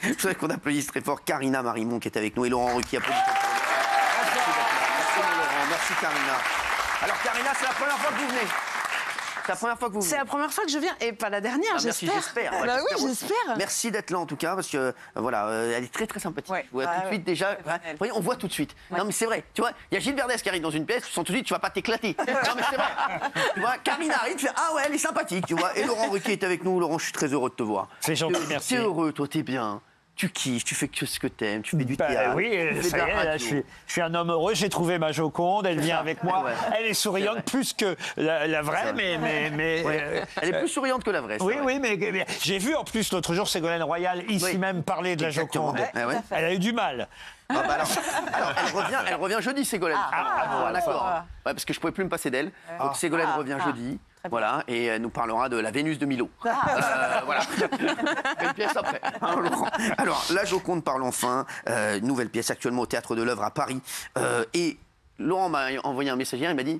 Je voudrais qu'on applaudisse très fort Karina Marimon qui est avec nous et Laurent Ruquier. Applaudissez. Merci Karina. Alors Karina, c'est la première fois que vous venez. C'est la première fois que vous venez. C'est la première fois que je viens et pas la dernière, merci, j'espère. j'espère. Bah oui, j'espère. Merci d'être là en tout cas parce que voilà, elle est très très sympathique. Ouais. Tout de suite déjà, on voit tout de suite. Ouais. Non mais c'est vrai. Tu vois, il y a Gilles Verdez qui arrive dans une pièce, tu sens tout de suite, tu vas pas t'éclater. Non mais c'est vrai. Tu vois, Karina arrive, tu fais ah ouais, elle est sympathique, tu vois. Et Laurent Ruquier est avec nous. Laurent, je suis très heureux de te voir. C'est gentil, merci. T'es heureux, toi, t'es bien. Tu kiffes, tu fais que ce que t'aimes, tu fais du théâtre. Oui, tu fais ça de y la est, là, radio. je suis un homme heureux, j'ai trouvé ma Joconde, elle vient avec moi, Ouais. elle est souriante plus que la vraie, mais Ouais. Elle est plus souriante que la vraie. oui, c'est vrai. oui, mais j'ai vu en plus l'autre jour Ségolène Royal ici même parler de la Exactement. Joconde. Ah ouais. Elle a eu du mal. Ah bah alors, elle revient jeudi, Ségolène. D'accord. Ouais, parce que je pouvais plus me passer d'elle. Donc Ségolène revient jeudi. Voilà, et elle nous parlera de la Vénus de Milo. Voilà. Une pièce après. Hein, Laurent. Alors, la Joconde parle enfin. Nouvelle pièce actuellement au Théâtre de l'Œuvre à Paris. Et Laurent m'a envoyé un message hier, il m'a dit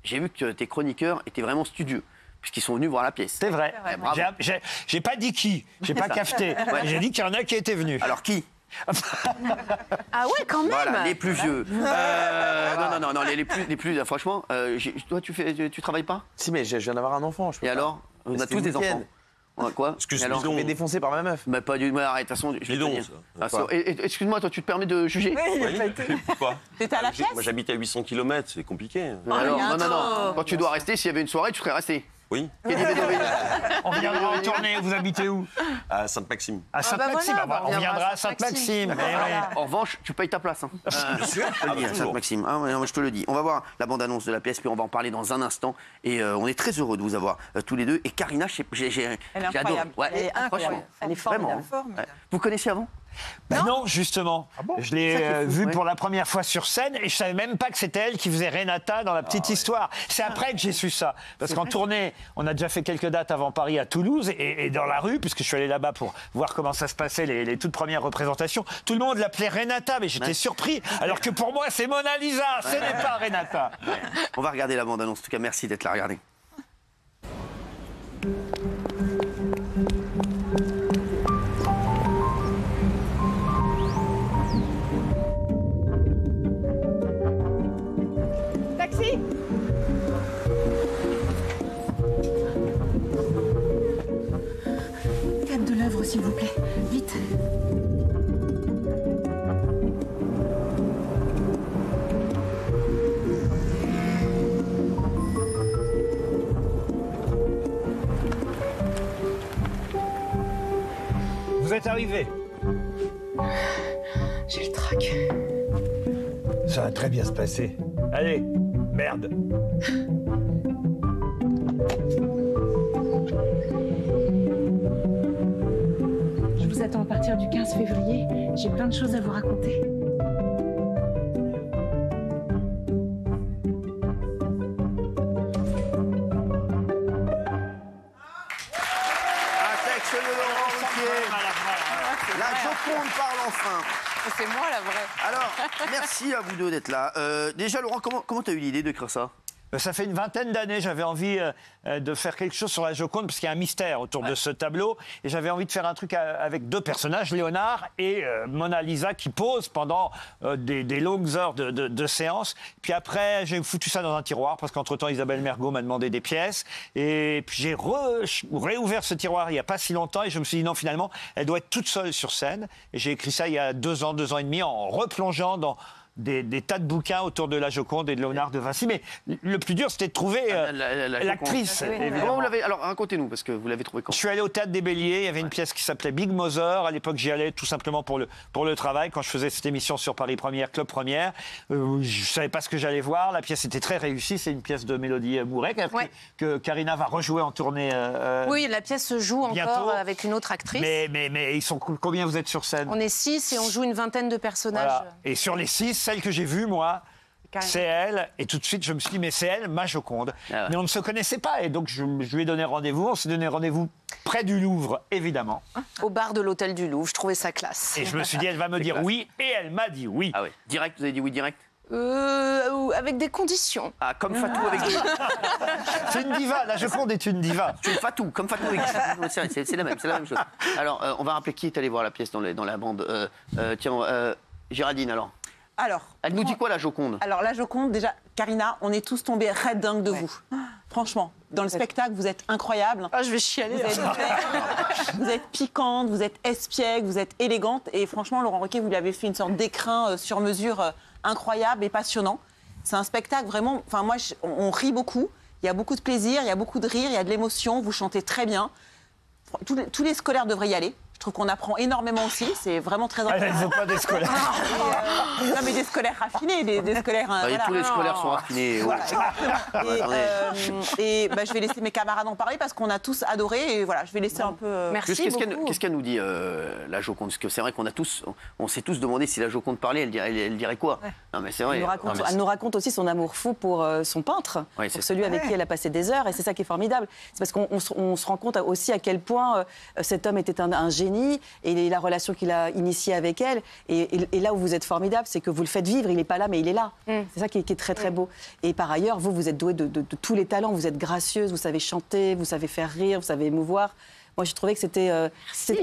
j'ai vu que tes chroniqueurs étaient vraiment studieux, puisqu'ils sont venus voir la pièce. C'est vrai. Bravo. J'ai pas dit qui, j'ai pas cafeté. J'ai dit qu'il y en a qui étaient venus. Alors, qui? Ah ouais, quand même. Voilà, les plus vieux. Non, les plus franchement, toi, tu travailles pas? Si, mais je viens d'avoir un enfant. Je peux Et pas. alors? On a C'était tous le des week-end. enfants. Ouais, quoi? Excuse-moi, alors? je me fais défoncer par ma meuf. Bah pas du... Mais arrête, de toute façon, je vais te dire. Excuse-moi, toi, tu te permets de juger? Pourquoi? T'étais à la pièce? Moi j'habite à 800 km, c'est compliqué. Alors, il y a un non. temps. Quand tu dois rester, s'il y avait une soirée, tu serais resté. Oui, Kenny Bedoveni. On viendra en tournée, vous habitez où? à Sainte-Maxime. À Sainte-Maxime, voilà, on viendra à Sainte-Maxime. En revanche, tu payes ta place. Hein. Bien sûr. Je te le dis, hein, Sainte-Maxime. Ah, ouais, non, je te le dis. On va voir la bande-annonce de la pièce, puis on va en parler dans un instant. Et on est très heureux de vous avoir tous les deux. Et Karina, Elle est j'ai adoré. incroyable. Ouais, Elle est incroyable. franchement. Elle est Vraiment. formidable. Ouais. Vous connaissiez avant? Non, justement. Je l'ai C'est ça qui est fou, vue ouais. pour la première fois sur scène et je savais même pas que c'était elle qui faisait Renata dans La Petite Histoire. C'est après que j'ai su ça. Parce qu'en tournée, on a déjà fait quelques dates avant Paris à Toulouse et dans la rue, puisque je suis allé là-bas pour voir comment ça se passait, les toutes premières représentations, tout le monde l'appelait Renata, mais j'étais surpris. Alors que pour moi, c'est Mona Lisa, ce n'est pas Renata. On va regarder la bande-annonce. En tout cas, merci d'être là. Regardez. Taxi. Théâtre de l'œuvre, s'il vous plaît. Vite. Vous êtes arrivé. J'ai le trac. Ça va très bien se passer. Allez, merde. Je vous attends à partir du 15 février. J'ai plein de choses à vous raconter. Un texte de Laurent Ruquier. La Joconde parle enfin. C'est moi la vraie. Alors, merci à vous deux d'être là. Déjà, Laurent, comment t'as eu l'idée d'écrire ça? Ça fait une vingtaine d'années, j'avais envie de faire quelque chose sur la Joconde, parce qu'il y a un mystère autour de ce tableau, et j'avais envie de faire un truc avec deux personnages, Léonard et Mona Lisa, qui posent pendant des longues heures de séance. Puis après, j'ai foutu ça dans un tiroir, parce qu'entre-temps, Isabelle Mergo m'a demandé des pièces, et puis j'ai réouvert ce tiroir il n'y a pas si longtemps, et je me suis dit non, finalement, elle doit être toute seule sur scène, et j'ai écrit ça il y a 2 ans et demi, en replongeant dans des tas de bouquins autour de la Joconde et de Léonard de Vinci. Mais le plus dur, c'était de trouver l'actrice. Comment vous l'avez... Alors, racontez-nous, parce que vous l'avez trouvé quand? Je suis allé au Théâtre des Béliers, il y avait une pièce qui s'appelait Big Mother. À l'époque, j'y allais tout simplement pour le travail, quand je faisais cette émission sur Paris Première, Club Première. Je ne savais pas ce que j'allais voir. La pièce était très réussie. C'est une pièce de Mélodie Mouret que Karina va rejouer en tournée. Oui, la pièce se joue bientôt. encore avec une autre actrice. Mais ils sont combien vous êtes sur scène? On est 6 et on joue une vingtaine de personnages. Voilà. Et sur les 6, celle que j'ai vue, moi, c'est elle. Et tout de suite, je me suis dit, mais c'est elle, ma Joconde. Ah ouais. Mais on ne se connaissait pas. Et donc, je lui ai donné rendez-vous. On s'est donné rendez-vous près du Louvre, évidemment. Au bar de l'hôtel du Louvre, je trouvais ça classe. Et je me suis dit, elle va me dire oui. Et elle m'a dit oui. Ah ouais. Direct, vous avez dit oui direct? Avec des conditions. Ah, comme Fatou avec des... C'est une diva, la Joconde est une diva. C'est Fatou, comme Fatou avec c'est la même chose. Alors, on va rappeler qui est allé voir la pièce dans la bande. Tiens, Géraldine, alors. Alors, Elle nous dit quoi, la Joconde? Alors, la Joconde, déjà, Karina, on est tous tombés red dingue de vous. Franchement, dans le spectacle, vous êtes incroyable. Ah, je vais chialer. Vous êtes piquante, vous êtes espiègle, vous êtes élégante. Et franchement, Laurent Ruquier, vous lui avez fait une sorte d'écrin sur mesure incroyable et passionnant. C'est un spectacle vraiment... Enfin, moi, on rit beaucoup. Il y a beaucoup de plaisir, il y a beaucoup de rire, il y a de l'émotion. Vous chantez très bien. Tous les scolaires devraient y aller. Je trouve qu'on apprend énormément aussi, c'est vraiment très important. Elle ne veut pas des scolaires. Non, mais des scolaires raffinés, des scolaires... Bah, tous les scolaires sont raffinés. Voilà. Je vais laisser mes camarades en parler parce qu'on a tous adoré et voilà, je vais laisser un peu... Merci beaucoup. Qu'est-ce qu'elle nous dit, la Joconde? Parce que c'est vrai on s'est tous demandé si la Joconde parlait, elle dirait quoi? Non, mais c'est vrai. Elle nous raconte aussi son amour fou pour son peintre, pour celui avec qui elle a passé des heures, et c'est ça qui est formidable. C'est parce qu'on se rend compte aussi à quel point cet homme était un génie, et la relation qu'il a initiée avec elle. Et là où vous êtes formidable, c'est que vous le faites vivre. Il n'est pas là, mais il est là. C'est ça qui est très, très beau. Et par ailleurs, vous êtes douée de tous les talents. Vous êtes gracieuse, vous savez chanter, vous savez faire rire, vous savez émouvoir. Moi, j'ai trouvé que c'était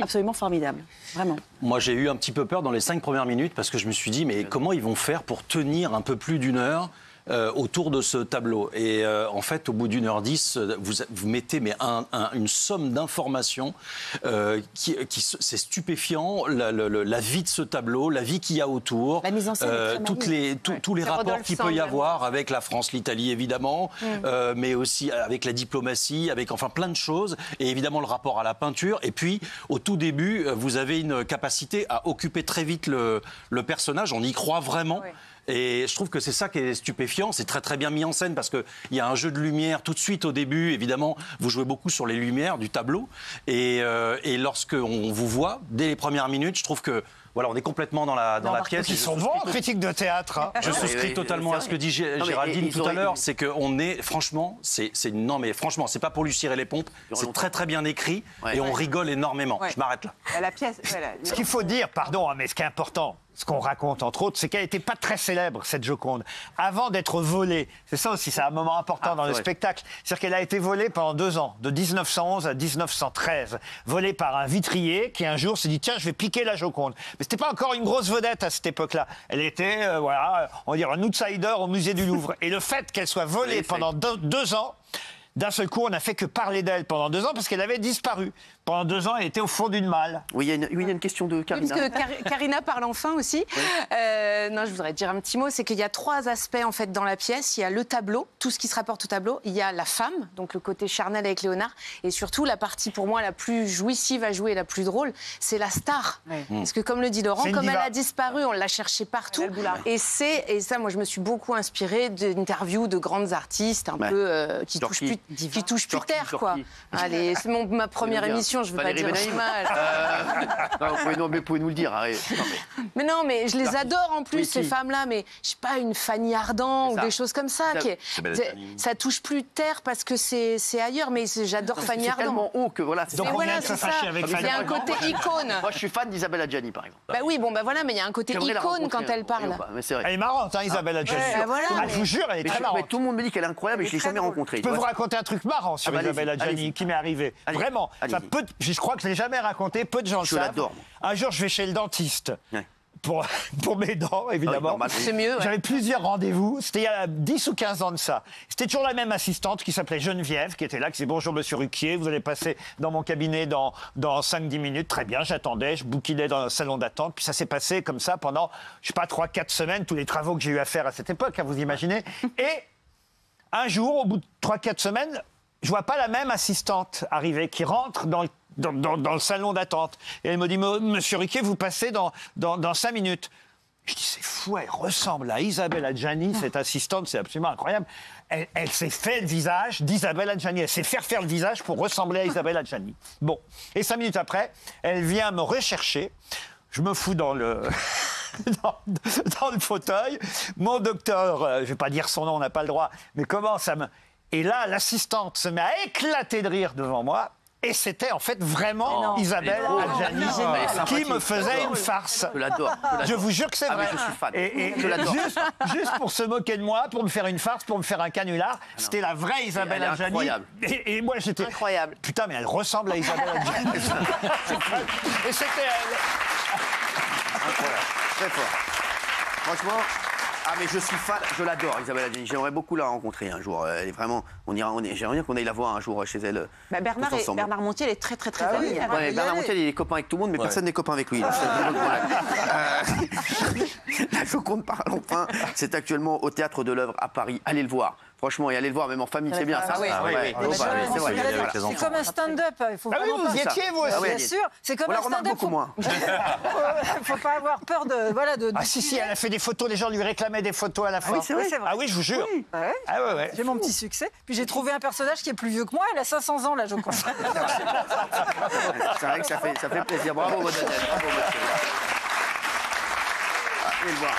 absolument formidable. Vraiment. Moi, j'ai eu un petit peu peur dans les 5 premières minutes parce que je me suis dit, mais comment ils vont faire pour tenir un peu plus d'1 heure autour de ce tableau? Et en fait, au bout d'1h10, vous mettez une somme d'informations c'est stupéfiant. La vie de ce tableau, la vie qu'il y a autour, la mise en scène tous les rapports qu'il peut y avoir avec la France, l'Italie évidemment, mais aussi avec la diplomatie, avec enfin plein de choses, et évidemment le rapport à la peinture. Et puis, au tout début, vous avez une capacité à occuper très vite le personnage. On y croit vraiment. Oui. Et je trouve que c'est ça qui est stupéfiant. C'est très très bien mis en scène parce qu'il y a un jeu de lumière tout de suite au début. Évidemment, vous jouez beaucoup sur les lumières du tableau. Et lorsqu'on vous voit, dès les premières minutes, je trouve que voilà, on est complètement dans la pièce. Ils sont bons en critique de théâtre. Hein. Je souscris totalement à ce que dit Géraldine tout à l'heure. C'est qu'on est, franchement, non mais franchement, c'est pas pour lui cirer les pompes. C'est très très bien écrit et on rigole énormément. Je m'arrête là. La pièce. Ce qu'il faut dire, pardon, mais ce qui est important, ce qu'on raconte entre autres, c'est qu'elle n'était pas très célèbre, cette Joconde, avant d'être volée. C'est ça aussi, c'est un moment important dans le spectacle. C'est-à-dire qu'elle a été volée pendant 2 ans, de 1911 à 1913. Volée par un vitrier qui un jour s'est dit, tiens, je vais piquer la Joconde. Mais c'était pas encore une grosse vedette à cette époque-là. Elle était, on va dire, un outsider au musée du Louvre. Et le fait qu'elle soit volée pendant 2 ans, d'un seul coup, on n'a fait que parler d'elle pendant 2 ans parce qu'elle avait disparu. Pendant 2 ans, elle était au fond d'une malle. Oui, il y a une question de Karina. Oui, parce que Karina parle enfin aussi. Oui. Non, je voudrais dire un petit mot. C'est qu'il y a 3 aspects en fait dans la pièce. Il y a le tableau, tout ce qui se rapporte au tableau. Il y a la femme, donc le côté charnel avec Léonard. Et surtout, la partie pour moi la plus jouissive à jouer et la plus drôle, c'est la star. Oui. Parce que comme le dit Laurent, comme elle a disparu, on l'a cherchée partout. Et ça, moi, je me suis beaucoup inspirée d'interviews de grandes artistes un peu qui touchent plus terre, quoi. Allez, c'est ma première émission. Je veux pas dire l'image. Non, mais vous pouvez nous le dire. Mais non, mais je les adore en plus, ces femmes-là. Mais je sais pas, une Fanny Ardant ou des choses comme ça. Ça touche plus terre parce que c'est ailleurs. Mais j'adore Fanny Ardant. C'est tellement haut que voilà. Donc on vient de se fâcher avec Fanny Ardant. Il y a un côté icône. Moi, je suis fan d'Isabelle Adjani, par exemple. Bah oui, voilà, mais il y a un côté icône quand elle parle. Elle est marrante, hein, Isabelle Adjani. Je vous jure, elle est très marrante. Tout le monde me dit qu'elle est incroyable et je l'ai jamais rencontrée. Je peux vous raconter un truc marrant sur Isabelle Adjani qui m'est arrivé. Vraiment. Je crois que je ne l'ai jamais raconté, peu de gens le savent. l'adore. Un jour, je vais chez le dentiste. Pour mes dents, évidemment. C'est mieux. J'avais plusieurs rendez-vous. C'était il y a 10 ou 15 ans de ça. C'était toujours la même assistante qui s'appelait Geneviève, qui était là, qui disait « Bonjour, monsieur Ruquier, vous allez passer dans mon cabinet dans 5-10 minutes. » Très bien, j'attendais, je bouquinais dans le salon d'attente. Puis ça s'est passé comme ça pendant, je sais pas, 3-4 semaines, tous les travaux que j'ai eu à faire à cette époque, hein, vous imaginez. Et un jour, au bout de 3-4 semaines, je vois pas la même assistante arriver qui rentre dans le salon d'attente. Et elle me dit « Monsieur Ruquier, vous passez dans 5 minutes. » Je dis « C'est fou, elle ressemble à Isabelle Adjani, cette assistante, c'est absolument incroyable. » Elle s'est fait le visage d'Isabelle Adjani. Elle s'est faire le visage pour ressembler à Isabelle Adjani. Bon. Et 5 minutes après, elle vient me rechercher. Je me fous dans le fauteuil. Mon docteur, je ne vais pas dire son nom, on n'a pas le droit, mais commence à me... Et là, l'assistante se met à éclater de rire devant moi. Et c'était en fait vraiment Isabelle Adjani qui me faisait une farce. Je l'adore. Je vous jure que c'est vrai. mais je suis fan. Et Je l'adore. juste pour se moquer de moi, pour me faire une farce, pour me faire un canular, c'était la vraie Isabelle Elle est Adjani. incroyable. Et moi j'étais Incroyable. putain, mais elle ressemble à Isabelle Adjani. Et c'était elle. Incroyable. Très fort. Franchement, mais je suis fan, je l'adore, Isabelle Adjani. J'aimerais beaucoup la rencontrer un jour. Elle est vraiment, j'aimerais bien qu'on aille la voir un jour chez elle. Bernard Montiel est très ami. Ouais, Bernard Montiel, il est copain avec tout le monde, mais personne n'est copain avec lui. La Joconde parle enfin. C'est actuellement au Théâtre de l'Œuvre à Paris. Allez le voir. Franchement, et allez le voir, même en famille, c'est bien ça. oui. C'est C'est comme un stand-up. Il faut oui, vraiment vous y étiez, vous aussi. Bien sûr, c'est comme On la un remarque stand-up. beaucoup moins. Il faut pas avoir peur de. Ah si, elle a fait des photos, les gens lui réclamaient des photos à la fin. oui, c'est vrai. Ah oui, je vous jure. Oui. Ouais. Ah ouais. J'ai mon petit succès. Puis j'ai trouvé un personnage qui est plus vieux que moi. Elle a 500 ans, là, je crois. C'est vrai que ça fait plaisir. Bravo, Daniel. Bravo, monsieur. Allez le voir.